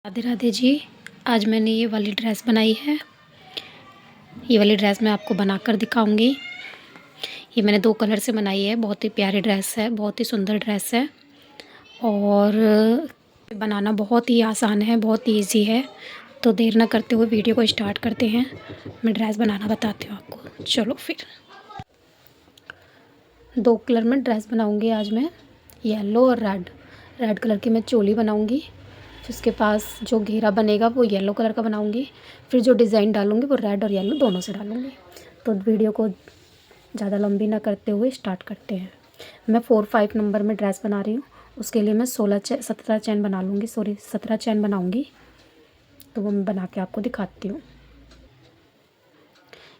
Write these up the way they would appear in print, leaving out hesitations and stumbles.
राधे राधे जी। आज मैंने ये वाली ड्रेस बनाई है। ये वाली ड्रेस मैं आपको बनाकर दिखाऊंगी। ये मैंने 2 कलर से बनाई है। बहुत ही प्यारी ड्रेस है, बहुत ही सुंदर ड्रेस है और बनाना बहुत ही आसान है, बहुत ही ईजी है। तो देर ना करते हुए वीडियो को स्टार्ट करते हैं। मैं ड्रेस बनाना बताती हूँ आपको। चलो फिर 2 कलर में ड्रेस बनाऊँगी आज मैं, येलो और रेड कलर की मैं चोली बनाऊँगी। फिर उसके पास जो घेरा बनेगा वो येलो कलर का बनाऊँगी। फिर जो डिज़ाइन डालूँगी वो रेड और येलो दोनों से डालूँगी। तो वीडियो को ज़्यादा लंबी ना करते हुए स्टार्ट करते हैं। मैं 4-5 नंबर में ड्रेस बना रही हूँ। उसके लिए मैं 17 चैन बना लूँगी, 17 चैन बनाऊँगी। तो वो मैं बना के आपको दिखाती हूँ।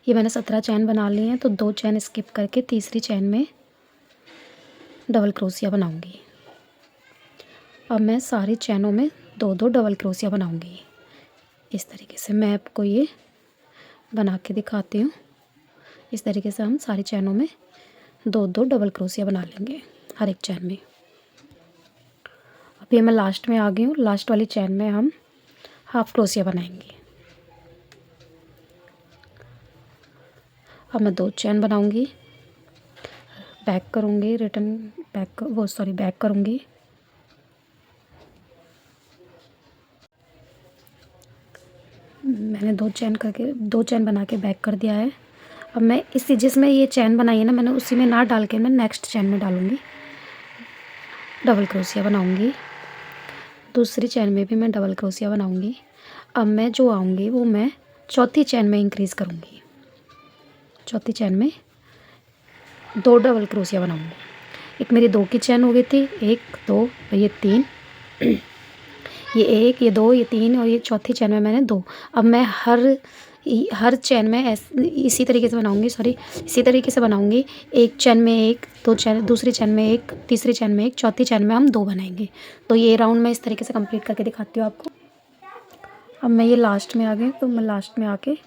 ये मैंने 17 चैन बना ली हैं। तो 2 चैन स्किप करके तीसरी चैन में डबल क्रोशिया बनाऊँगी। अब मैं सारी चैनों में 2-2 डबल क्रोशिया बनाऊँगी। इस तरीके से मैं आपको ये बना के दिखाती हूँ। इस तरीके से हम सारी चैनों में 2-2 डबल क्रोशिया बना लेंगे हर एक चैन में। अब ये मैं लास्ट में आ गई हूँ। लास्ट वाली चैन में हम हाफ क्रोशिया बनाएंगे। अब मैं 2 चैन बनाऊँगी, बैक करूँगी, रिटर्न बैक करूँगी। मैंने 2 चैन बना के बैक कर दिया है। अब मैं इसी जिसमें ये चैन बनाई है ना, मैंने उसी में ना डाल के मैं नेक्स्ट चैन में डालूँगी, डबल क्रोशिया बनाऊँगी। दूसरी चैन में भी मैं डबल क्रोशिया बनाऊँगी। अब मैं जो आऊँगी वो मैं चौथी चैन में इंक्रीज़ करूँगी। चौथी चैन में 2 डबल क्रोशिया बनाऊँगी। एक मेरी 2 की चैन हो गई थी, 1 2 और ये 3। ये 1, ये 2, ये 3 और ये चौथी चैन में मैंने 2। अब मैं हर चैन में इसी तरीके से बनाऊँगी, इसी तरीके से बनाऊँगी। एक चैन में 1, 2 चैन, दूसरी चैन में 1, तीसरी चैन में 1, चौथी चैन में हम 2 बनाएंगे। तो ये राउंड मैं इस तरीके से कंप्लीट करके दिखाती हूँ आपको। अब मैं ये लास्ट में आ गई, तो मैं लास्ट में आके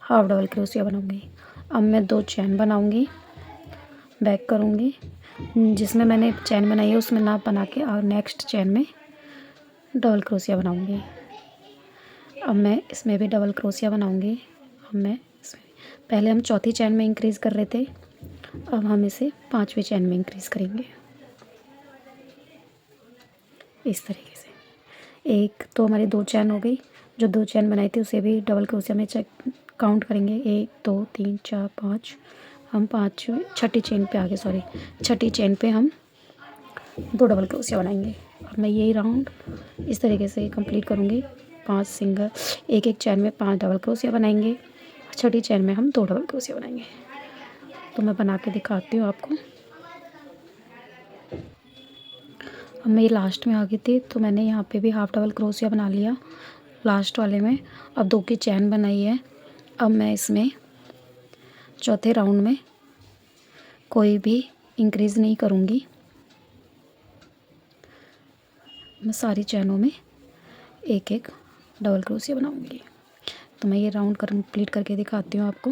हाफ डबल क्रोशिया बनाऊँगी। अब मैं 2 चैन बनाऊँगी, बैक करूँगी, जिसमें मैंने चैन बनाई है उसमें नाप बना के और नेक्स्ट चैन में डबल क्रोशिया बनाऊँगी। अब मैं इसमें भी डबल क्रोशिया बनाऊँगी। अब मैं इसमें पहले हम चौथी चैन में इंक्रीज़ कर रहे थे, अब हम इसे 5वीं चैन में इंक्रीज़ करेंगे। इस तरीके से एक तो हमारी 2 चैन हो गई। जो 2 चैन बनाई थी उसे भी डबल क्रोशिया में काउंट करेंगे। 1 2 3 4 5। हम छठी चैन पे आ गए, छठी चैन पे हम 2 डबल क्रोशिया बनाएंगे। अब मैं यही राउंड इस तरीके से कंप्लीट करूँगी। 5 सिंगल, एक चैन में 5 डबल क्रोशिया बनाएंगे। छठी चैन में हम 2 डबल क्रोशिया बनाएंगे। तो मैं बना के दिखाती हूँ आपको। अब मैं ये लास्ट में आ गई थी, तो मैंने यहाँ पे भी हाफ डबल क्रोशिया बना लिया लास्ट वाले में। अब 2 की चैन बनाई है। अब मैं इसमें चौथे राउंड में कोई भी इंक्रीज़ नहीं करूँगी। मैं सारी चैनों में 1 डबल क्रोशिया बनाऊँगी। तो मैं ये राउंड कंप्लीट करके दिखाती हूँ आपको।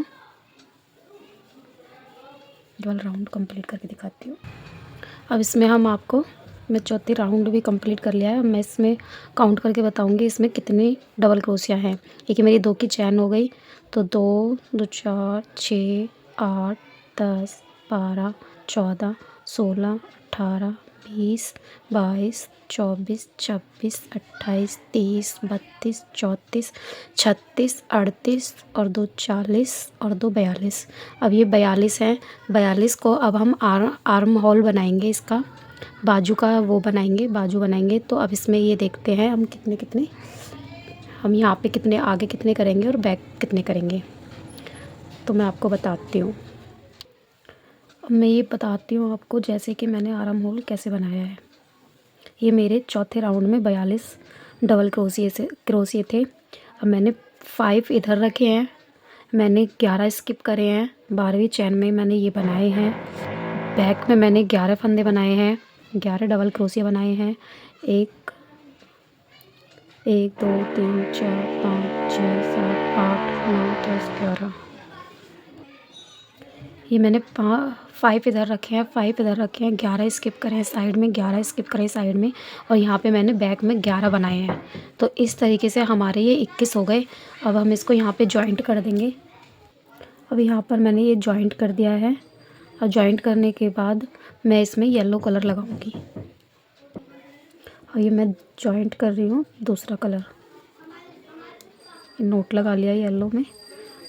डबल राउंड कंप्लीट करके दिखाती हूँ। अब इसमें मैं चौथी राउंड भी कंप्लीट कर लिया है। अब मैं इसमें काउंट करके बताऊँगी इसमें कितनी डबल क्रोशिया हैं। एक मेरी 2 की चैन हो गई, तो 2 2 4 6 8 10 12 14 16 18 20 22 24 26 28 30 32 34 36 38 और 2 40 और 2 42। अब ये 42 हैं। 42 को अब हम आर्म होल बनाएंगे, इसका बाजू का वो बनाएंगे, बाजू बनाएंगे। तो अब इसमें ये देखते हैं हम कितने हम यहाँ पे कितने आगे कितने करेंगे और बैक कितने करेंगे। तो मैं आपको बताती हूँ। अब मैं ये बताती हूँ आपको जैसे कि मैंने आर्म होल कैसे बनाया है। ये मेरे चौथे राउंड में 42 डबल क्रोशिये थे। अब मैंने 5 इधर रखे हैं, मैंने 11 स्किप करे हैं। 12वीं चैन में मैंने ये बनाए हैं। बैक में मैंने 11 फंदे बनाए हैं, 11 डबल क्रोशिया बनाए हैं। 1 1 2 3 4 5 6 7 8 9 10 11। ये मैंने 5 इधर रखे हैं, 5 इधर रखे हैं, 11 स्किप करें साइड में, 11 स्किप करें साइड में, और यहाँ पे मैंने बैक में 11 बनाए हैं। तो इस तरीके से हमारे ये 21 हो गए। अब हम इसको यहाँ पे जॉइंट कर देंगे। अब यहाँ पर मैंने ये जॉइंट कर दिया है, और जॉइंट करने के बाद मैं इसमें येलो कलर लगाऊंगी। और ये मैं जॉइंट कर रही हूँ दूसरा कलर, नोट लगा लिया येलो में,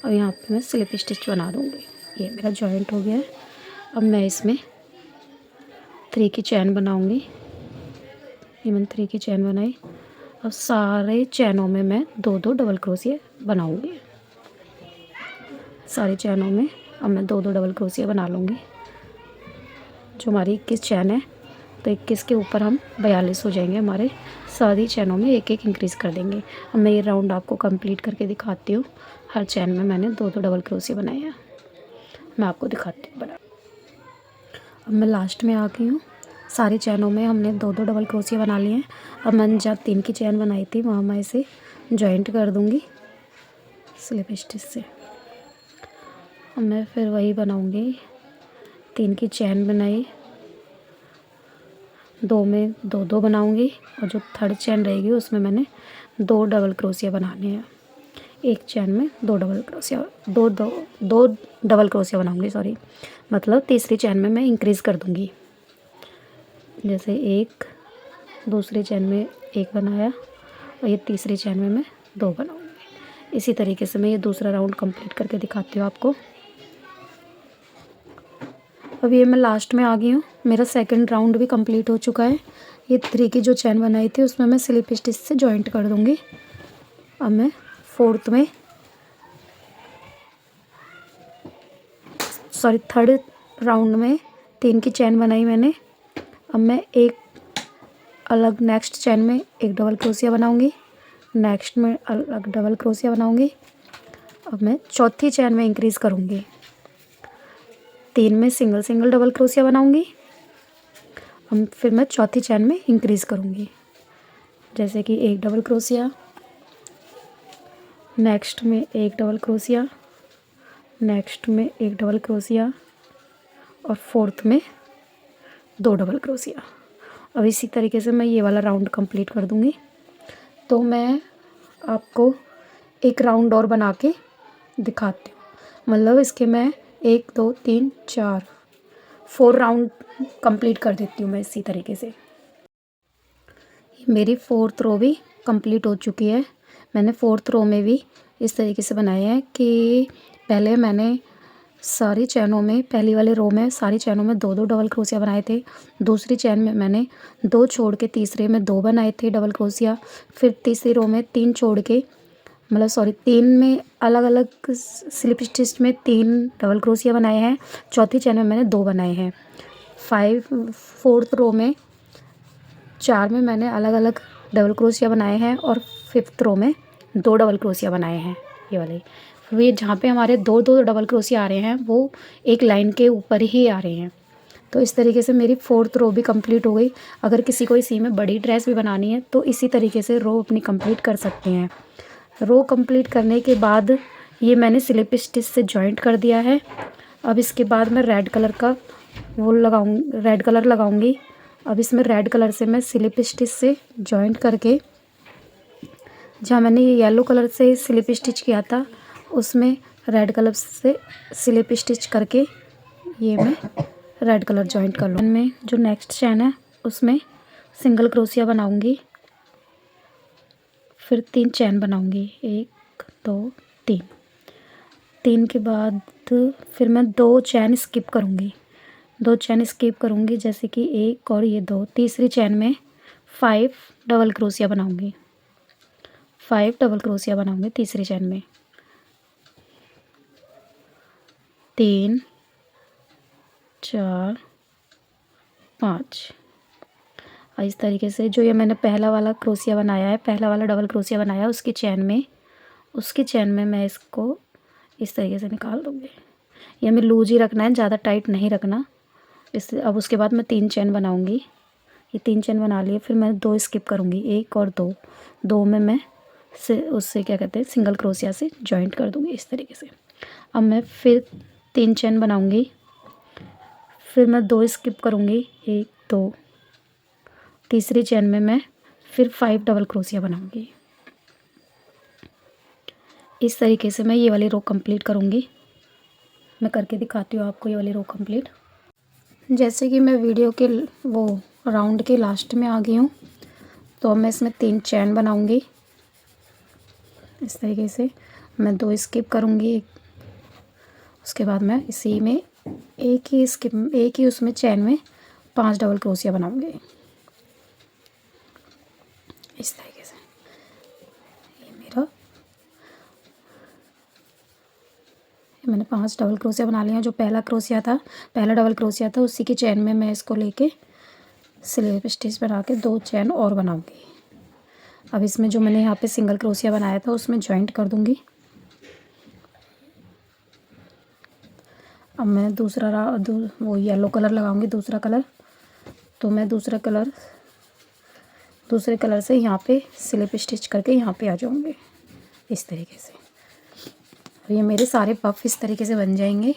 और यहाँ पे मैं स्लिप स्टिच बना दूँगी। ये मेरा जॉइंट हो गया है। अब मैं इसमें 3 की चैन बनाऊँगी। ये मैंने 3 की चैन बनाई। अब सारे चैनों में मैं 2-2 डबल क्रोशिया बनाऊँगी। सारी चैनों में अब मैं 2-2 डबल क्रोशिया बना लूँगी। जो हमारी 21 चैन है, तो 21 के ऊपर हम 42 हो जाएंगे हमारे। सारी चैनों में एक एक इंक्रीज़ कर देंगे। अब मैं ये राउंड आपको कंप्लीट करके दिखाती हूँ। हर चैन में मैंने 2-2 डबल क्रोशिया बनाए हैं। मैं आपको दिखाती हूँ बना। अब मैं लास्ट में आ गई हूँ। सारी चैनों में हमने 2-2 डबल क्रोशिया बना लिए हैं। अब मैंने जहाँ 3 की चैन बनाई थी वहाँ मैं इसे जॉइंट कर दूँगी स्लिप स्टिच से। अब मैं फिर वही बनाऊँगी। 3 की चैन बनाई, 2 में 2-2 बनाऊँगी, और जो थर्ड चैन रहेगी उसमें मैंने 2 डबल क्रोशिया बनाने हैं। एक चैन में 2 डबल क्रोशिया, 2 डबल क्रोशिया बनाऊँगी, सॉरी, मतलब तीसरी चैन में मैं इंक्रीज़ कर दूँगी। जैसे एक, दूसरी चैन में 1 बनाया, और ये तीसरी चैन में मैं 2 बनाऊँगी। इसी तरीके से मैं ये दूसरा राउंड कंप्लीट करके दिखाती हूँ आपको। अब ये मैं लास्ट में आ गई हूँ। मेरा सेकंड राउंड भी कंप्लीट हो चुका है। ये 3 की जो चैन बनाई थी उसमें मैं स्लिप स्टिच से जॉइंट कर दूँगी। अब मैं फोर्थ में, सॉरी, थर्ड राउंड में 3 की चैन बनाई मैंने। अब मैं एक अलग नेक्स्ट चैन में एक डबल क्रोशिया बनाऊंगी, नेक्स्ट में अलग डबल क्रोशिया बनाऊंगी। अब मैं चौथी चैन में इंक्रीज़ करूंगी, 3 में सिंगल सिंगल डबल क्रोशिया बनाऊंगी। अब फिर मैं चौथी चैन में इंक्रीज़ करूंगी, जैसे कि एक डबल क्रोशिया, नेक्स्ट में एक डबल क्रोशिया, नेक्स्ट में एक डबल क्रोशिया, और फोर्थ में 2 डबल क्रोशिया। अब इसी तरीके से मैं ये वाला राउंड कंप्लीट कर दूंगी। तो मैं आपको एक राउंड और बना के दिखाती हूँ, मतलब इसके मैं 1 2 3 4 राउंड कंप्लीट कर देती हूँ मैं इसी तरीके से। मेरी 4th रो भी कंप्लीट हो चुकी है। मैंने 4th रो में भी इस तरीके से बनाया है कि पहले मैंने सारी चैनों में, पहली वाले रो में सारी चैनों में 2-2 डबल क्रोशिया बनाए थे। दूसरी चैन में मैंने 2 छोड़ के तीसरे में 2 बनाए थे डबल क्रोशिया। फिर तीसरी रो में 3 छोड़ के, मतलब सॉरी, 3 में अलग अलग स्लिप स्टिच में 3 डबल क्रोशिया बनाए हैं। चौथी चैन में मैंने 2 बनाए हैं। 4th रो में 4 में मैंने अलग अलग डबल क्रोशिया बनाए हैं, और 5th रो में 2 डबल क्रोशिया बनाए हैं। ये वाले, ये जहाँ पे हमारे 2-2 डबल क्रोशिया आ रहे हैं वो एक लाइन के ऊपर ही आ रहे हैं। तो इस तरीके से मेरी 4th रो भी कंप्लीट हो गई। अगर किसी को इसी में बड़ी ड्रेस भी बनानी है तो इसी तरीके से रो अपनी कंप्लीट कर सकते हैं। रो कंप्लीट करने के बाद ये मैंने स्लिप स्टिच से जॉइंट कर दिया है। अब इसके बाद मैं रेड कलर का वो रेड कलर लगाऊंगी। अब इसमें रेड कलर से मैं स्लिप स्टिच से जॉइंट करके, जहाँ मैंने ये येलो कलर से स्लिप स्टिच किया था उसमें रेड कलर से स्लिप स्टिच करके ये मैं रेड कलर जॉइंट कर लूँ। में जो नेक्स्ट चैन है उसमें सिंगल क्रोशिया बनाऊंगी, फिर 3 चैन बनाऊंगी, 1 2 3। 3 के बाद फिर मैं 2 चैन स्किप करूंगी, 2 चैन स्किप करूंगी, जैसे कि 1 और ये 2। तीसरी चैन में 5 डबल क्रोशिया बनाऊंगी, 5 डबल क्रोशिया बनाऊंगी तीसरी चैन में, 3 4 5। और इस तरीके से जो ये मैंने पहला वाला क्रोशिया बनाया है, पहला वाला डबल क्रोशिया बनाया है, उसकी चैन में मैं इसको इस तरीके से निकाल दूँगी। ये हमें लूज ही रखना है, ज़्यादा टाइट नहीं रखना। अब उसके बाद मैं 3 चैन बनाऊँगी। ये 3 चैन बना लिए, फिर मैं 2 स्किप करूँगी, 1 और 2। 2 में मैं उससे क्या कहते हैं, सिंगल क्रोशिया से जॉइंट कर दूँगी इस तरीके से। अब मैं फिर 3 चैन बनाऊँगी, फिर मैं 2 स्किप करूँगी, 1 2, तीसरी चेन में मैं फिर 5 डबल क्रोशिया बनाऊँगी। इस तरीके से मैं ये वाली रो कंप्लीट करूँगी। मैं करके दिखाती हूँ आपको ये वाली रो कंप्लीट। जैसे कि मैं वीडियो के वो राउंड के लास्ट में आ गई हूँ, तो अब मैं इसमें 3 चैन बनाऊँगी। इस तरीके से मैं 2 स्किप करूँगी, उसके बाद मैं इसी में एक ही उसमें चैन में 5 डबल क्रोशिया बनाऊँगी। इस तरीके से मैंने 5 डबल क्रोशिया बना लिया। जो पहला डबल क्रोशिया था उसी की चैन में मैं इसको लेके स्लिप स्टिच बना के 2 चैन और बनाऊँगी। अब इसमें जो मैंने यहाँ पे सिंगल क्रोशिया बनाया था उसमें जॉइंट कर दूँगी। अब मैं वो येलो कलर लगाऊँगी, दूसरा कलर। तो मैं दूसरे कलर से यहाँ पे स्लिप स्टिच करके यहाँ पे आ जाऊँगी इस तरीके से। ये मेरे सारे पफ इस तरीके से बन जाएंगे।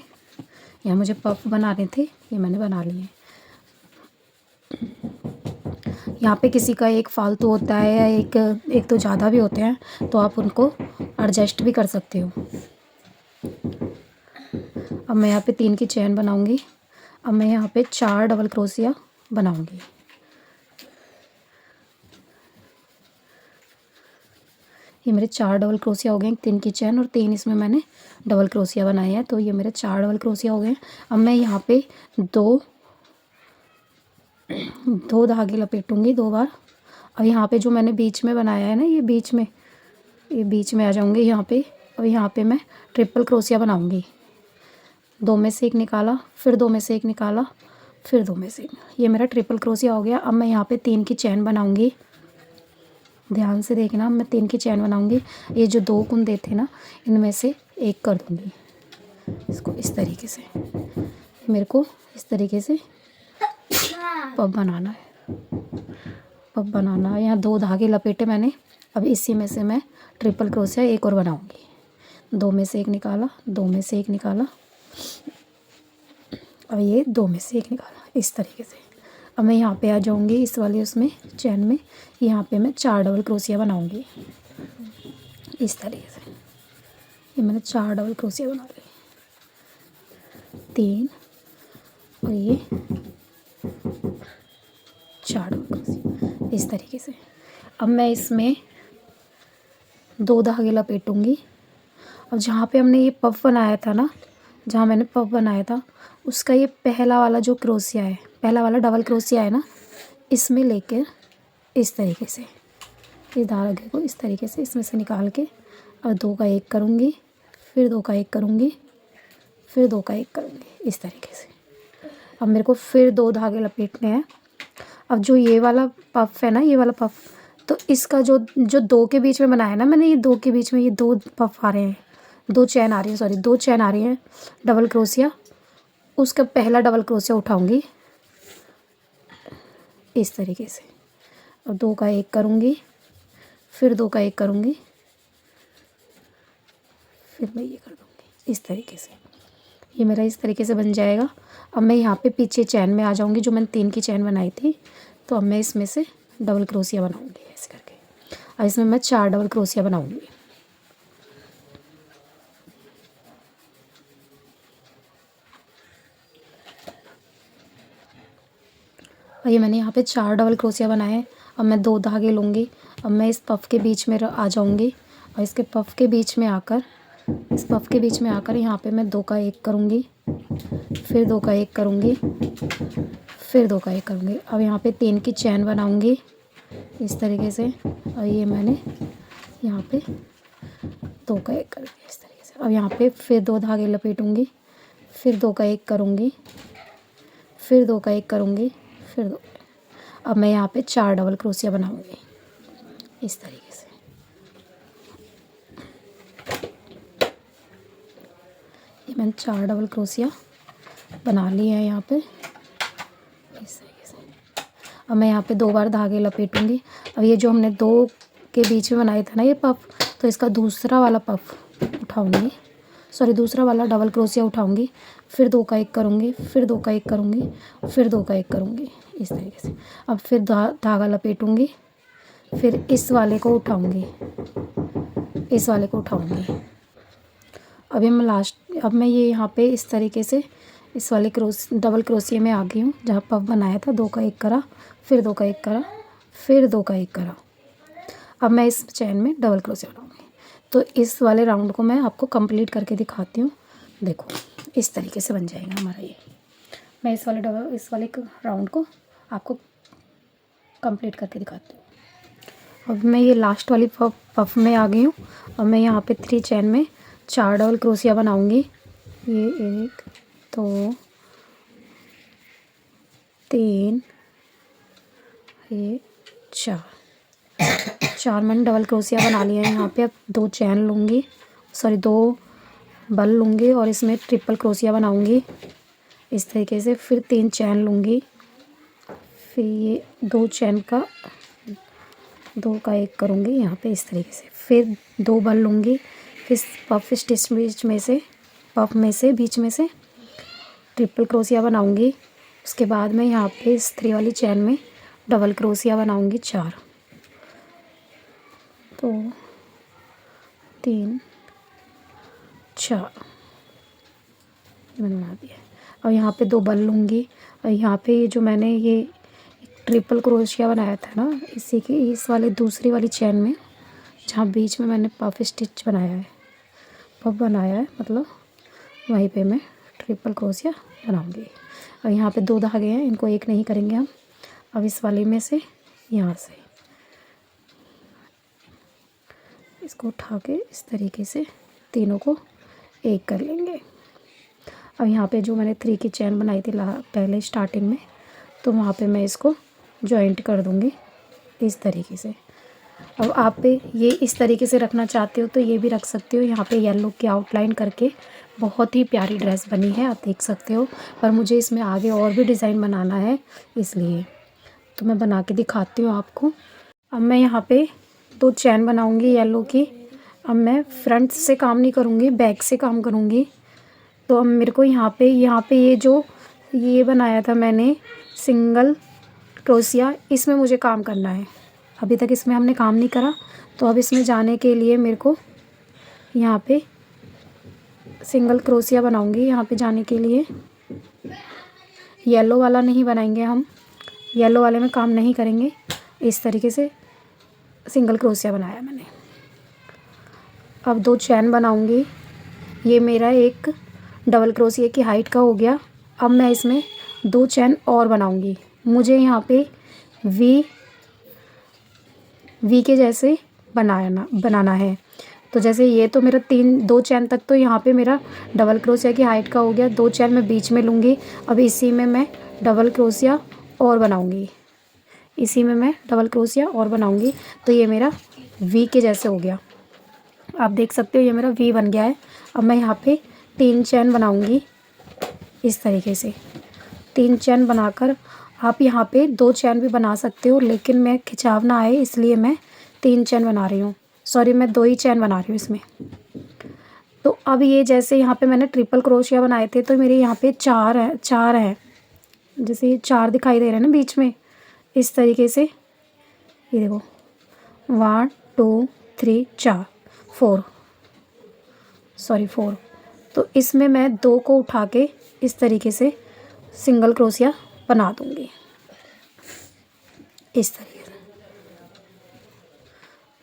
यहाँ मुझे पफ बनाने थे, ये मैंने बना लिए। यहाँ पे किसी का एक फालतू होता है या एक तो ज़्यादा भी होते हैं, तो आप उनको एडजस्ट भी कर सकते हो। अब मैं यहाँ पे 3 की चेन बनाऊँगी। अब मैं यहाँ पे 4 डबल क्रोशिया बनाऊँगी। ये मेरे 4 डबल क्रोशिया हो गए, 3 की चेन और 3 इसमें मैंने डबल क्रोशिया बनाए हैं, तो ये मेरे 4 डबल क्रोशिया हो गए। अब मैं यहाँ पे दो धागे लपेटूँगी 2 बार। अब यहाँ पे जो मैंने बीच में बनाया है ना, ये बीच में आ जाऊँगी यहाँ पे। अब यहाँ पे मैं ट्रिपल क्रोशिया बनाऊँगी। 2 में से एक निकाला, फिर 2 में से एक निकाला, फिर 2 में से एक। ये मेरा ट्रिपल क्रोशिया हो गया। अब मैं यहाँ पे 3 की चेन बनाऊँगी। ध्यान से देखना, मैं 3 की चेन बनाऊँगी। ये जो 2 कुंदे थे ना, इनमें से एक कर दूँगी इसको इस तरीके से। मेरे को इस तरीके से पफ बनाना है। यहाँ 2 धागे लपेटे मैंने। अब इसी में से मैं ट्रिपल क्रोशिया एक और बनाऊँगी। 2 में से एक निकाला, 2 में से एक निकाला, अब ये 2 में से एक निकाला इस तरीके से। अब मैं यहाँ पे आ जाऊँगी इस वाली उसमें चैन में। यहाँ पे मैं 4 डबल क्रोशिया बनाऊँगी इस तरीके से। ये मैंने 4 डबल क्रोशिया बना ली, 3 और ये 4 डबल क्रोशिया इस तरीके से। अब मैं इसमें 2 धागे लपेटूँगी। और जहाँ पे हमने ये पफ बनाया था ना, जहाँ मैंने पफ बनाया था, उसका ये पहला वाला जो क्रोशिया है, पहला वाला डबल क्रोशिया है ना, इसमें लेकर इस तरीके से इस धागे को इस तरीके से इसमें से निकाल के और 2 का 1 करूँगी, फिर 2 का 1 करूँगी, फिर 2 का 1 करूँगी इस तरीके से। अब मेरे को फिर 2 धागे लपेटने हैं। अब जो ये वाला पफ है ना, ये वाला पफ, तो इसका जो 2 के बीच में बनाया ना मैंने, ये 2 के बीच में ये 2 पफ आ रहे हैं, 2 चैन आ रही हैं डबल क्रोशिया। उसका पहला डबल क्रोशिया उठाऊंगी इस तरीके से और 2 का 1 करूँगी, फिर 2 का 1 करूँगी, फिर मैं ये कर दूँगी इस तरीके से। ये मेरा इस तरीके से बन जाएगा। अब मैं यहाँ पे पीछे चैन में आ जाऊँगी, जो मैंने 3 की चैन बनाई थी, तो अब मैं इसमें से डबल क्रोशिया बनाऊँगी ऐसे करके। अब इसमें मैं 4 डबल क्रोशिया बनाऊँगी। और ये मैंने यहाँ पे 4 डबल क्रोशिया बनाए हैं। अब मैं 2 धागे लूँगी। अब मैं इस पफ के बीच में आ जाऊँगी और इस पफ के बीच में आकर यहाँ पे मैं 2 का 1 करूँगी, फिर 2 का 1 करूँगी, फिर 2 का 1 करूँगी। अब यहाँ पे 3 की चैन बनाऊँगी इस तरीके से और ये मैंने यहाँ पे 2 का 1 करूँगी इस तरीके से। अब यहाँ पे फिर 2 धागे लपेटूँगी, फिर 2 का 1 करूँगी, फिर 2 का 1 करूँगी, फिर 2। अब मैं यहाँ पे 4 डबल क्रोशिया बनाऊँगी इस तरीके से। ये मैंने 4 डबल क्रोशिया बना लिए हैं यहाँ पे इस तरीके से। अब मैं यहाँ पे 2 बार धागे लपेटूँगी। अब ये जो हमने 2 के बीच में बनाया था ना ये पफ, तो इसका दूसरा वाला पफ उठाऊँगी, सॉरी दूसरा वाला डबल क्रोशिया उठाऊंगी, फिर 2 का 1 करूंगी, फिर 2 का 1 करूंगी, फिर 2 का 1 करूंगी, इस तरीके से। अब फिर धागा लपेटूंगी, फिर इस वाले को उठाऊंगी, इस वाले को उठाऊंगी। अब मैं ये यहाँ पे इस तरीके से इस वाले डबल क्रोशिया में आ गई हूँ, जहाँ पफ बनाया था। 2 का 1 करा, फिर 2 का 1 करा, फिर 2 का 1 करा। अब मैं इस चैन में डबल क्रोशिया बनाऊंगी। तो इस वाले राउंड को मैं आपको कंप्लीट करके दिखाती हूँ। देखो इस तरीके से बन जाएगा हमारा ये। मैं इस वाले राउंड को आपको कंप्लीट करके दिखाती हूँ। अब मैं ये लास्ट वाली पफ में आ गई हूँ। अब मैं यहाँ पे 3 चैन में 4 डबल क्रोशिया बनाऊंगी। ये 1 2 3 ये 4 मैंने डबल क्रोशिया बना लिया है यहाँ पे। अब 2 चैन लूँगी, सॉरी 2 बल लूँगी और इसमें ट्रिपल क्रोशिया बनाऊँगी इस तरीके से। फिर 3 चैन लूँगी, फिर ये 2 चैन का 2 का 1 करूँगी यहाँ पे इस तरीके से। फिर 2 बल लूँगी, फिर पफ स्टिच बीच में से ट्रिपल क्रोशिया बनाऊँगी। उसके बाद में यहाँ पे इस 3 वाली चैन में डबल क्रोशिया बनाऊँगी 4, 2 3 4 मैंने बना दिया। और यहाँ पे 2 बल लूँगी और यहाँ पे ये जो मैंने ये ट्रिपल क्रोशिया बनाया था ना, इसी की इस वाले दूसरी वाली चैन में जहाँ बीच में मैंने पफ स्टिच बनाया है, पफ बनाया है मतलब, वहीं पे मैं ट्रिपल क्रोशिया बनाऊँगी। और यहाँ पे 2 धागे हैं, इनको एक नहीं करेंगे हम। अब इस वाले में से यहाँ से इसको उठा के इस तरीके से तीनों को एक कर लेंगे। अब यहाँ पे जो मैंने 3 की चैन बनाई थी पहले स्टार्टिंग में, तो वहाँ पे मैं इसको जॉइंट कर दूँगी इस तरीके से। अब आप ये इस तरीके से रखना चाहते हो तो ये भी रख सकते हो। यहाँ पे येलो की आउटलाइन करके बहुत ही प्यारी ड्रेस बनी है, आप देख सकते हो। पर मुझे इसमें आगे और भी डिज़ाइन बनाना है, इसलिए तो मैं बना के दिखाती हूँ आपको। अब मैं यहाँ पे 2 चैन बनाऊँगी येलो की। अब मैं फ्रंट से काम नहीं करूँगी, बैक से काम करूँगी। तो अब मेरे को यहाँ पे ये जो ये बनाया था मैंने सिंगल क्रोशिया, इसमें मुझे काम करना है। अभी तक इसमें हमने काम नहीं करा, तो अब इसमें जाने के लिए मेरे को यहाँ पे सिंगल क्रोशिया बनाऊँगी। यहाँ पे जाने के लिए येलो वाला नहीं बनाएंगे हम, येलो वाले में काम नहीं करेंगे। इस तरीके से सिंगल क्रोशिया बनाया मैंने। अब 2 चैन बनाऊँगी। ये मेरा एक डबल क्रोशिया की हाइट का हो गया। अब मैं इसमें 2 चैन और बनाऊँगी। मुझे यहाँ पे वी के जैसे बनाना है। तो जैसे ये तो मेरा 2 चैन तक तो यहाँ पे मेरा डबल क्रोशिया की हाइट का हो गया। 2 चैन मैं बीच में लूँगी। अब इसी में मैं डबल क्रोशिया और बनाऊँगी, इसी में मैं डबल क्रोशिया और बनाऊँगी। तो ये मेरा वी के जैसे हो गया, आप देख सकते हो ये मेरा वी बन गया है। अब मैं यहाँ पे 3 चैन बनाऊँगी इस तरीके से। 3 चैन बनाकर आप यहाँ पे 2 चैन भी बना सकते हो, लेकिन मैं खिंचाव ना आए इसलिए मैं 3 चैन बना रही हूँ। सॉरी, मैं 2 ही चैन बना रही हूँ इसमें। तो अब ये जैसे यहाँ पे मैंने ट्रिपल क्रोशिया बनाए थे, तो मेरे यहाँ पे 4 हैं। जैसे ये 4 दिखाई दे रहे हैं ना बीच में, इस तरीके से ये देखो 1 2 3 4 4। तो इसमें मैं 2 को उठा के इस तरीके से सिंगल क्रोशिया बना दूँगी इस तरीके से।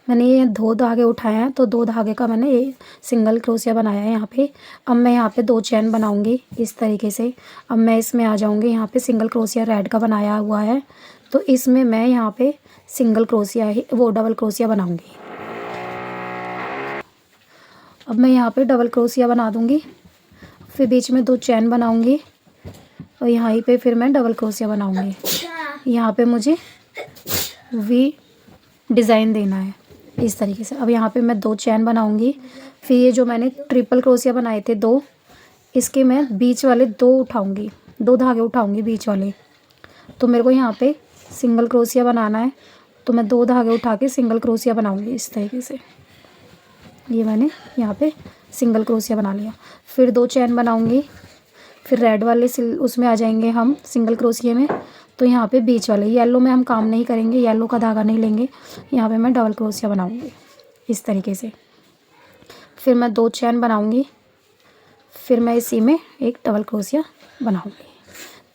मैंने ये 2 धागे उठाए हैं, तो 2 धागे का मैंने ये सिंगल क्रोशिया बनाया है यहाँ पे। अब मैं यहाँ पे 2 चैन बनाऊँगी इस तरीके से। अब मैं इसमें आ जाऊँगी, यहाँ पे सिंगल क्रोशिया रेड का बनाया हुआ है, तो इसमें मैं यहाँ पे सिंगल क्रोशिया डबल क्रोशिया बनाऊँगी। अब मैं यहाँ पे डबल क्रोशिया बना दूँगी, फिर बीच में 2 चैन बनाऊँगी और यहाँ पे फिर मैं डबल क्रोशिया बनाऊँगी। यहाँ पे मुझे वी डिज़ाइन देना है इस तरीके से। अब यहाँ पे मैं 2 चैन बनाऊँगी, फिर ये जो मैंने ट्रिपल क्रोशिया बनाए थे 2, इसके मैं बीच वाले 2 उठाऊँगी, 2 धागे उठाऊँगी बीच वाले। तो मेरे को यहाँ पे सिंगल क्रोशिया बनाना है, तो मैं 2 धागे उठा के सिंगल क्रोशिया बनाऊँगी इस तरीके से। ये मैंने यहाँ पे सिंगल क्रोशिया बना लिया। फिर 2 चैन बनाऊंगी, फिर रेड वाले उसमें आ जाएंगे हम सिंगल क्रोशिया में। तो यहाँ पे बीच वाले येलो में हम काम नहीं करेंगे, येलो का धागा नहीं लेंगे, यहाँ पे मैं डबल क्रोशिया बनाऊंगी इस तरीके से। फिर मैं 2 चैन बनाऊंगी, फिर मैं इसी में एक डबल क्रोशिया बनाऊंगी।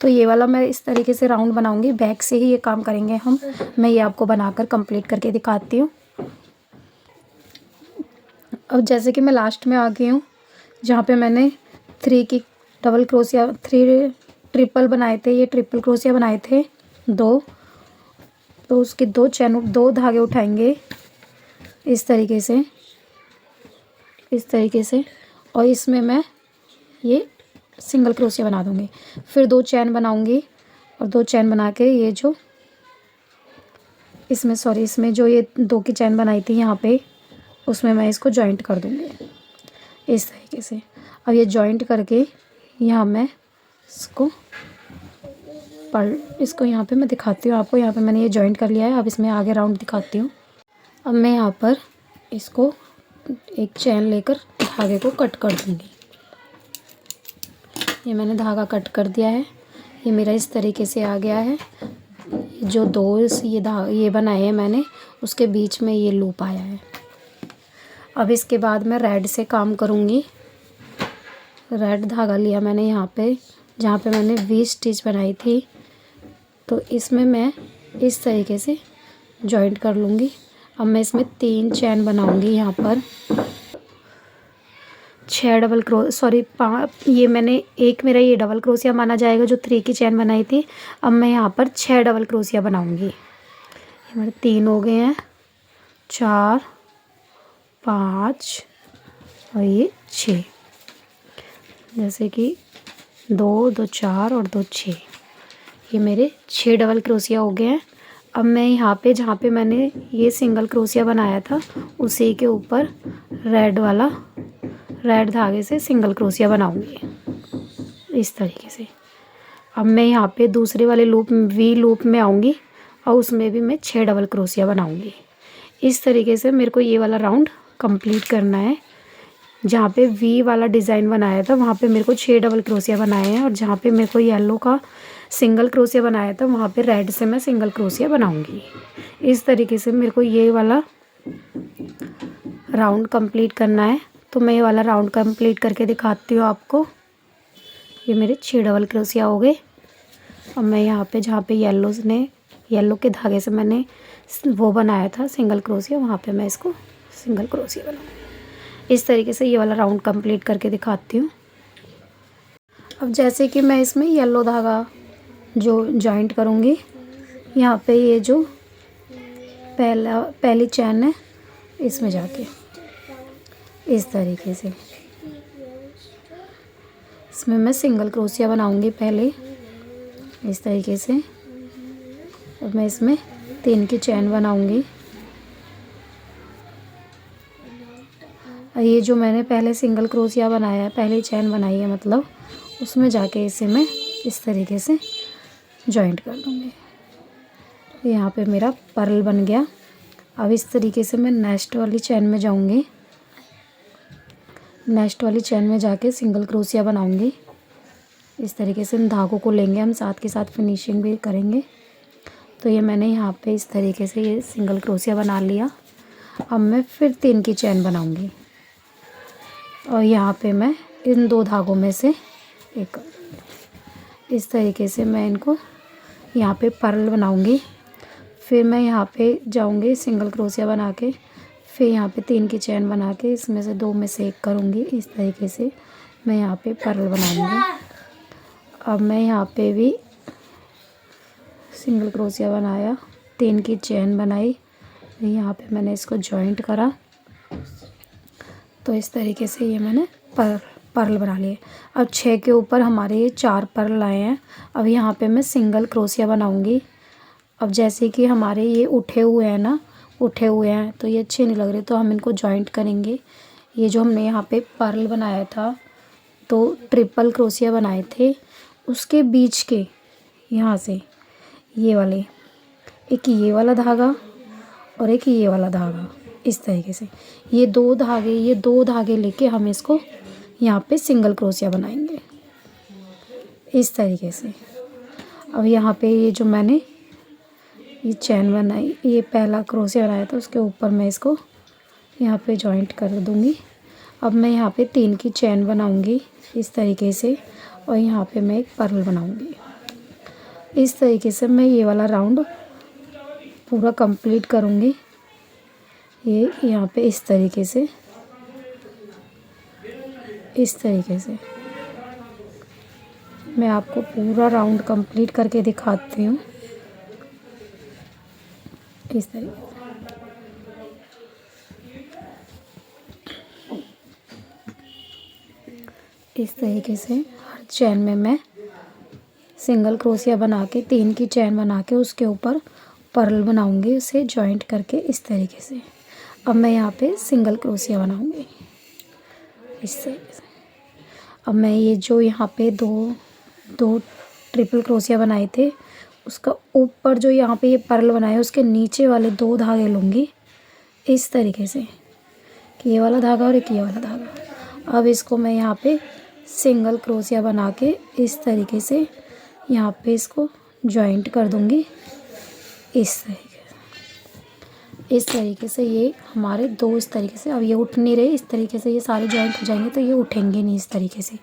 तो ये वाला मैं इस तरीके से राउंड बनाऊंगी, बैक से ही ये काम करेंगे हम। मैं ये आपको बनाकर कंप्लीट करके दिखाती हूँ। अब जैसे कि मैं लास्ट में आ गई हूँ, जहाँ पे मैंने 3 की डबल क्रोशिया 3 ट्रिपल बनाए थे, ये ट्रिपल क्रोशिया बनाए थे 2। तो उसके 2 चैन 2 धागे उठाएंगे इस तरीके से, इस तरीके से, और इसमें मैं ये सिंगल क्रोशिया बना दूंगी। फिर 2 चैन बनाऊंगी और 2 चैन बना के ये जो इसमें जो ये 2 की चैन बनाई थी यहाँ पे, उसमें मैं इसको जॉइंट कर दूंगी इस तरीके से। अब ये जॉइंट करके यहाँ मैं इसको यहाँ पे मैं दिखाती हूँ आपको। यहाँ पे मैंने ये जॉइंट कर लिया है। अब इसमें आगे राउंड दिखाती हूँ। अब मैं यहाँ पर इसको एक चैन लेकर धागे को कट कर दूँगी। ये मैंने धागा कट कर दिया है। ये मेरा इस तरीके से आ गया है। जो 2 ये बनाए हैं मैंने, उसके बीच में ये लूप आया है। अब इसके बाद मैं रेड से काम करूँगी। रेड धागा लिया मैंने यहाँ पे, जहाँ पे मैंने वी स्टिच बनाई थी। तो इसमें मैं इस तरीके से जॉइंट कर लूँगी। अब मैं इसमें 3 चैन बनाऊँगी यहाँ पर। 6 डबल ये मैंने एक मेरा ये डबल क्रोशिया माना जाएगा जो 3 की चैन बनाई थी। अब मैं यहाँ पर 6 डबल क्रोशिया बनाऊँगी। ये मेरे 3 हो गए हैं, 4 5 और ये 6। जैसे कि 2 2 4 और 2 6, ये मेरे 6 डबल क्रोशिया हो गए हैं। अब मैं यहाँ पे जहाँ पे मैंने ये सिंगल क्रोशिया बनाया था, उसी के ऊपर रेड धागे से सिंगल क्रोशिया बनाऊंगी इस तरीके से। अब मैं यहाँ पे दूसरे वाले वी लूप में आऊँगी और उसमें भी मैं 6 डबल क्रोशिया बनाऊंगी। इस तरीके से मेरे को ये वाला राउंड कंप्लीट करना है। जहाँ पे वी वाला डिज़ाइन बनाया था वहाँ पे मेरे को 6 डबल क्रोशिया बनाए हैं, और जहाँ पे मेरे को येलो का सिंगल क्रोशिया बनाया था वहाँ पे रेड से मैं सिंगल क्रोशिया बनाऊंगी। इस तरीके से मेरे को ये वाला राउंड कंप्लीट करना है। तो मैं ये वाला राउंड कंप्लीट करके दिखाती हूँ आपको। ये मेरे 6 डबल क्रोशिया हो गए। अब मैं यहाँ पे जहाँ पे येलो के धागे से मैंने वो बनाया था सिंगल क्रोशिया, वहाँ पे मैं इसको सिंगल क्रोशिया बनाऊँगी। इस तरीके से ये वाला राउंड कंप्लीट करके दिखाती हूँ। अब जैसे कि मैं इसमें येलो धागा जो जॉइंट करूँगी, यहाँ पे ये जो पहली चैन है इसमें जाके इस तरीके से इसमें मैं सिंगल क्रोशिया बनाऊँगी पहले इस तरीके से। और मैं इसमें 3 की चैन बनाऊँगी। ये जो मैंने पहले सिंगल क्रोशिया बनाया है, पहली चैन बनाई है मतलब, उसमें जाके इसे मैं इस तरीके से जॉइंट कर दूँगी। यहाँ पे मेरा पर्ल बन गया। अब इस तरीके से मैं नेक्स्ट वाली चैन में जाऊँगी। नेक्स्ट वाली चैन में जाके सिंगल क्रोशिया बनाऊँगी। इस तरीके से इन धागों को लेंगे हम, साथ के साथ फिनिशिंग भी करेंगे। तो ये मैंने यहाँ पे इस तरीके से ये सिंगल क्रोशिया बना लिया। अब मैं फिर 3 की चैन बनाऊँगी और यहाँ पे मैं इन 2 धागों में से एक इस तरीके से मैं इनको यहाँ पे पर्ल बनाऊँगी। फिर मैं यहाँ पे जाऊँगी सिंगल क्रोशिया बना के, फिर यहाँ पे 3 की चैन बना के इसमें से 2 में से एक करूँगी। इस तरीके से मैं यहाँ पे पर्ल बनाऊँगी। अब मैं यहाँ पे भी सिंगल क्रोशिया बनाया, 3 की चैन बनाई, यहाँ पे मैंने इसको जॉइंट करा। तो इस तरीके से ये मैंने पर्ल बना लिए। अब 6 के ऊपर हमारे ये 4 पर्ल आए हैं। अब यहाँ पे मैं सिंगल क्रोशिया बनाऊँगी। अब जैसे कि हमारे ये उठे हुए हैं तो ये अच्छे नहीं लग रहे, तो हम इनको जॉइंट करेंगे। ये जो हमने यहाँ पे पर्ल बनाया था, तो ट्रिपल क्रोशिया बनाए थे, उसके बीच के यहाँ से ये वाले, एक ये वाला धागा और एक ये वाला धागा, इस तरीके से। ये दो धागे लेके हम इसको यहाँ पे सिंगल क्रोशिया बनाएंगे इस तरीके से। अब यहाँ पे ये जो मैंने ये चैन बनाई, ये पहला क्रोशिया बनाया था, उसके ऊपर मैं इसको यहाँ पे जॉइंट कर दूँगी। अब मैं यहाँ पे 3 की चैन बनाऊँगी इस तरीके से, और यहाँ पे मैं एक पर्ल बनाऊँगी। इस तरीके से मैं ये वाला राउंड पूरा कंप्लीट करूँगी। ये यहाँ पे इस तरीके से मैं आपको पूरा राउंड कंप्लीट करके दिखाती हूँ। इस तरीके से हर चैन में मैं सिंगल क्रोशिया बना के 3 की चैन बना के उसके ऊपर पर्ल बनाऊंगी, उसे जॉइंट करके इस तरीके से। अब मैं यहाँ पे सिंगल क्रोशिया बनाऊंगी इस तरीके से। अब मैं ये जो यहाँ पे दो ट्रिपल क्रोशिया बनाए थे, उसका ऊपर जो यहाँ पे ये पर्ल बनाया है उसके नीचे वाले 2 धागे लूँगी इस तरीके से, कि ये वाला धागा और एक ये वाला धागा। अब इसको मैं यहाँ पे सिंगल क्रोशिया बना के इस तरीके से यहाँ पे इसको जॉइंट कर दूँगी इस तरीके से। ये हमारे 2 इस तरीके से। अब ये उठ नहीं रहे, इस तरीके से ये सारे जॉइंट हो जाएंगे तो ये उठेंगे नहीं इस तरीके से।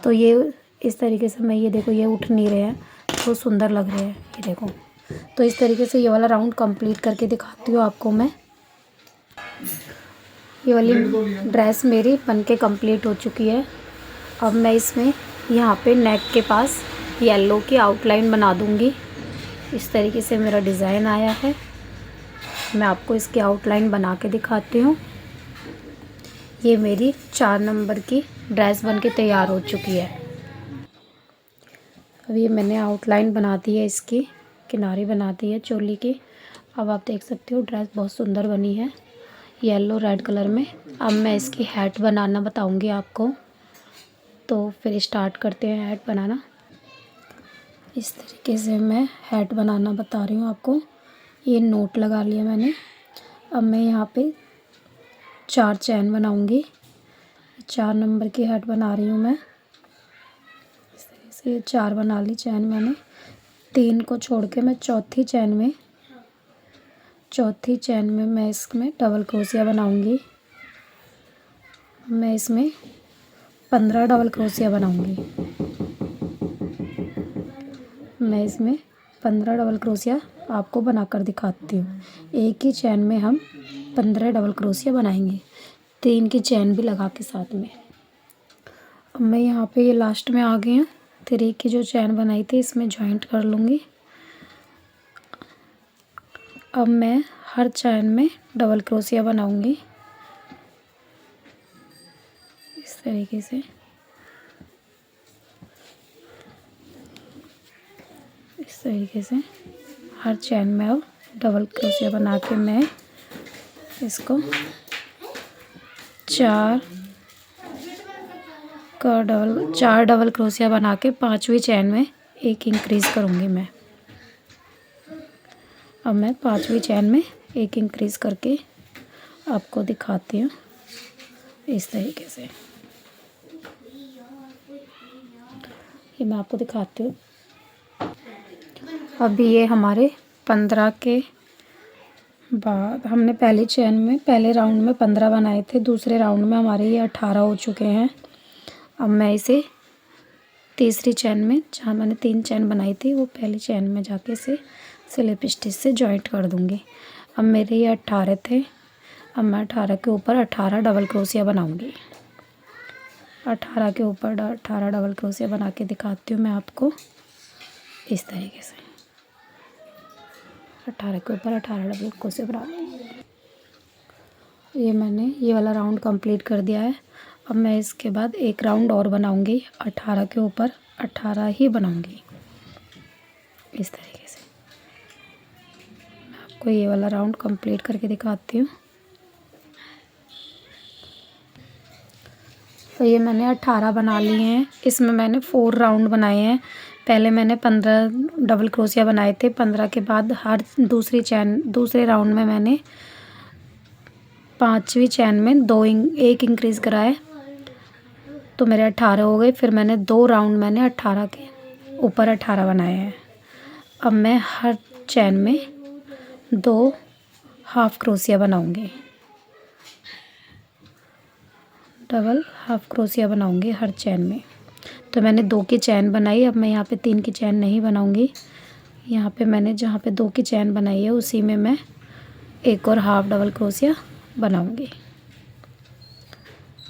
तो ये इस तरीके से मैं, ये देखो ये उठ नहीं रहे हैं, तो सुंदर लग रहे हैं ये देखो। तो इस तरीके से ये वाला राउंड कंप्लीट करके दिखाती हूँ आपको मैं। ये वाली ड्रेस मेरी बन के कंप्लीट हो चुकी है। अब मैं इसमें यहाँ पे नेक के पास येलो की आउटलाइन बना दूँगी। इस तरीके से मेरा डिज़ाइन आया है। मैं आपको इसकी आउटलाइन बना के दिखाती हूँ। ये मेरी 4 नंबर की ड्रेस बन के तैयार हो चुकी है। अब ये मैंने आउटलाइन बना दी है, इसकी किनारे बना दी है चोली की। अब आप देख सकते हो ड्रेस बहुत सुंदर बनी है येलो रेड कलर में। अब मैं इसकी हैट बनाना बताऊंगी आपको, तो फिर स्टार्ट करते हैं हैट बनाना। इस तरीके से मैं हैट बनाना बता रही हूँ आपको। ये नोट लगा लिया मैंने। अब मैं यहाँ पे 4 चैन बनाऊंगी। 4 नंबर की हैट बना रही हूँ मैं। इस तरीके से 4 बना ली चैन मैंने। 3 को छोड़ के मैं चौथी चैन में मैं इसमें डबल क्रोशिया बनाऊंगी। मैं इसमें 15 डबल क्रोशिया बनाऊंगी। मैं इसमें 15 डबल क्रोशिया आपको बनाकर दिखाती हूँ। एक ही चैन में हम 15 डबल क्रोशिया बनाएंगे, 3 की चैन भी लगा के साथ में। अब मैं यहाँ पे ये लास्ट में आ गई हूँ। 3 की जो चैन बनाई थी इसमें जॉइंट कर लूँगी। अब मैं हर चैन में डबल क्रोशिया बनाऊँगी इस तरीके से। इस तरीके से हर चैन में अब डबल क्रोशिया बना के मैं इसको 4 डबल क्रोशिया बना के 5वीं चैन में एक इंक्रीज़ करूँगी मैं। अब मैं 5वीं चैन में एक इंक्रीज़ करके आपको दिखाती हूँ इस तरीके से। ये मैं आपको दिखाती हूँ। अभी ये हमारे 15 के बाद हमने पहले राउंड में 15 बनाए थे, दूसरे राउंड में हमारे ये 18 हो चुके हैं। अब मैं इसे तीसरी चैन में, जहाँ मैंने 3 चैन बनाई थी, वो पहली चैन में जाके इसे स्लिप स्टिच से जॉइंट कर दूँगी। अब मेरे ये 18 थे। अब मैं 18 के ऊपर 18 डबल क्रोशिया बनाऊँगी। 18 के ऊपर 18 डबल क्रोशिया बना के दिखाती हूँ मैं आपको इस तरीके से। 18 के ऊपर 18 डबल क्रोशिया बना लूँगी। ये मैंने ये वाला राउंड कंप्लीट कर दिया है। अब मैं इसके बाद एक राउंड और बनाऊँगी। 18 के ऊपर 18 ही बनाऊँगी इस तरीके से। मैं आपको ये वाला राउंड कंप्लीट करके दिखाती हूँ। तो ये मैंने 18 बना लिए हैं। इसमें मैंने 4 राउंड बनाए हैं। पहले मैंने 15 डबल क्रोशिया बनाए थे। 15 के बाद हर दूसरे राउंड में मैंने 5वीं चैन में एक इंक्रीज़ करा है, तो मेरे 18 हो गए। फिर मैंने 2 राउंड मैंने 18 के ऊपर 18 बनाए हैं। अब मैं हर चैन में 2 हाफ क्रोशिया बनाऊंगी, डबल हाफ क्रोशिया बनाऊंगी हर चैन में। तो मैंने 2 की चैन बनाई। अब मैं यहाँ पे 3 की चैन नहीं बनाऊंगी। यहाँ पे मैंने जहाँ पे 2 की चैन बनाई है उसी में मैं एक और हाफ डबल क्रोशिया बनाऊंगी।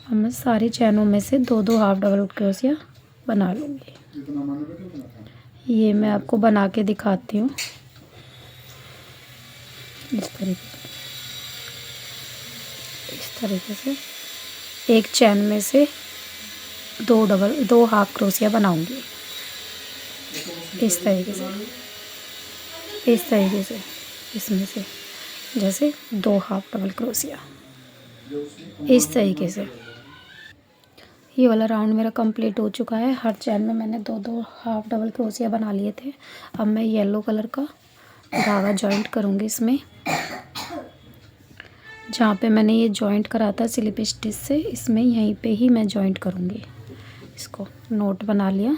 अब मैं सारी चैनों में से 2-2 हाफ डबल क्रोशिया बना लूँगी। ये मैं आपको बना के दिखाती हूँ इस तरीके से एक चैन में से 2 हाफ क्रोशिया बनाऊंगी इस तरीके से इसमें से जैसे 2 हाफ डबल क्रोशिया इस तरीके से। ये वाला राउंड मेरा कंप्लीट हो चुका है। हर चैन में मैंने 2-2 हाफ डबल क्रोशिया बना लिए थे। अब मैं येलो कलर का धागा जॉइंट करूँगी इसमें, जहाँ पे मैंने ये जॉइंट करा था स्लिप स्टिच से, इसमें यहीं पे ही मैं जॉइंट करूँगी। इसको नोट बना लिया।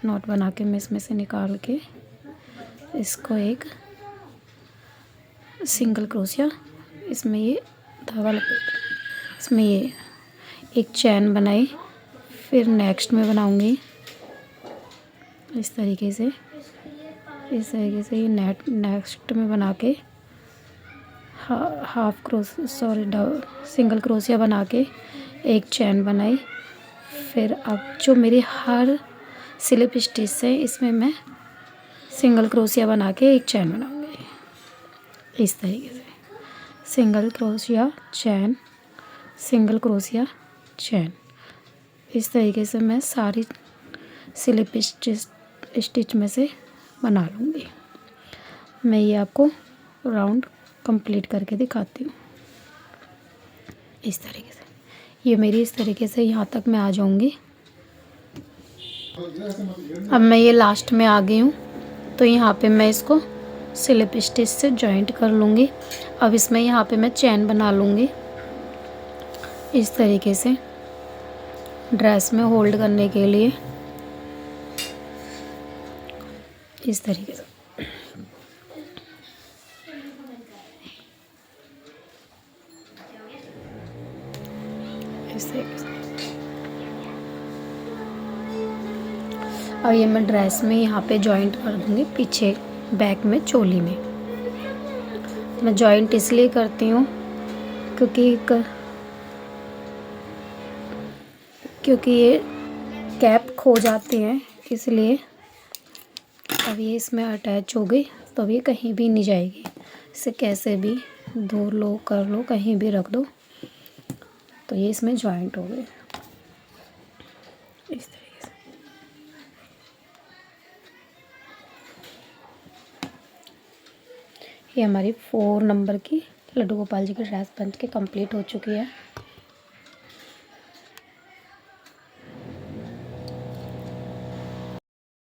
नोट बना के मैं इसमें से निकाल के इसको एक सिंगल क्रोशिया इसमें ये धागा लपेट, इसमें ये एक चैन बनाई। फिर नेक्स्ट में बनाऊँगी इस तरीके से ये नेक्स्ट में बना के सिंगल क्रोशिया बना के एक चैन बनाई। फिर अब जो मेरी हर स्लिप स्टिच है इसमें मैं सिंगल क्रोशिया बना के एक चैन बनाऊंगी इस तरीके से। सिंगल क्रोशिया चैन, सिंगल क्रोशिया चैन, इस तरीके से मैं सारी स्लिप स्टिच में से बना लूँगी। मैं ये आपको राउंड कंप्लीट करके दिखाती हूँ इस तरीके से। ये मेरी इस तरीके से यहाँ तक मैं आ जाऊँगी। अब मैं ये लास्ट में आ गई हूँ, तो यहाँ पे मैं इसको स्लिप स्टिच से जॉइंट कर लूँगी। अब इसमें यहाँ पे मैं चैन बना लूँगी इस तरीके से ड्रेस में होल्ड करने के लिए इस तरीके से। अब ये मैं ड्रेस में यहाँ पे जॉइंट कर दूँगी पीछे बैक में चोली में। मैं जॉइंट इसलिए करती हूँ क्योंकि ये कैप खो जाती हैं, इसलिए। अब ये इसमें अटैच हो गई तो अब ये कहीं भी नहीं जाएगी। इसे कैसे भी धो लो कर लो, कहीं भी रख दो, तो ये इसमें जॉइंट हो गई इस तरीके से। ये हमारी 4 नंबर की लड्डू गोपाल जी की ड्रेस बन के कंप्लीट हो चुकी है।